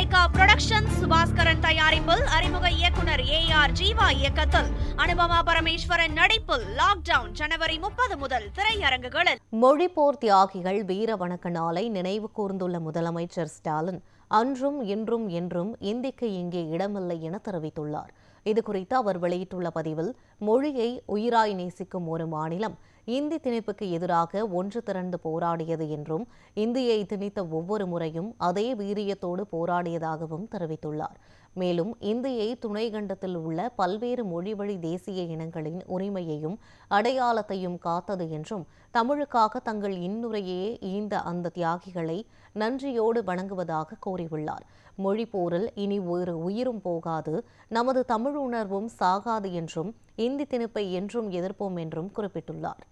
Lyca production Subaskaran தயாரிப்பில் அறிமுக இயக்குனர் AR ஜீவா இயக்கத்தில் அனுபமா பரமேஸ்வரன் நடிப்பில் லாக்டவுன் ஜனவரி 30 முதல் திரையரங்குகளில். மொழிப்போர் தியாகிகள் வீர வணக்க நாளை நினைவு கூர்ந்துள்ள முதலமைச்சர் ஸ்டாலின் அன்றும் இன்றும் என்றும் இந்திக்கு இங்கே இடமில்லை என தெரிவித்துள்ளார். இதுகுறித்து அவர் வெளியிட்டுள்ள பதிவில், மொழியை உயிராய் நேசிக்கும் ஒரு மாநிலம் இந்தி திணிப்புக்கு எதிராக ஒன்று திரண்டு போராடியது என்றும், இந்தியை திணித்த ஒவ்வொரு முறையும் அதே வீரியத்தோடு போராடியதாகவும் தெரிவித்துள்ளார். மேலும் இந்தியை துணைக்கண்டத்தில் உள்ள பல்வேறு மொழிவழி தேசிய இனங்களின் உரிமையையும் அடையாளத்தையும் காத்தது என்றும், தமிழுக்காக தங்கள் இன்னுரையே ஈந்த அந்த தியாகிகளை நன்றியோடு வணங்குவதாக கூறியுள்ளார். மொழி போரில் இனி ஒரு உயிரும் போகாது, நமது தமிழ் உணர்வும் சாகாது என்றும், இந்தி திணிப்பை என்றும் எதிர்ப்போம் என்றும் குறிப்பிட்டுள்ளார்.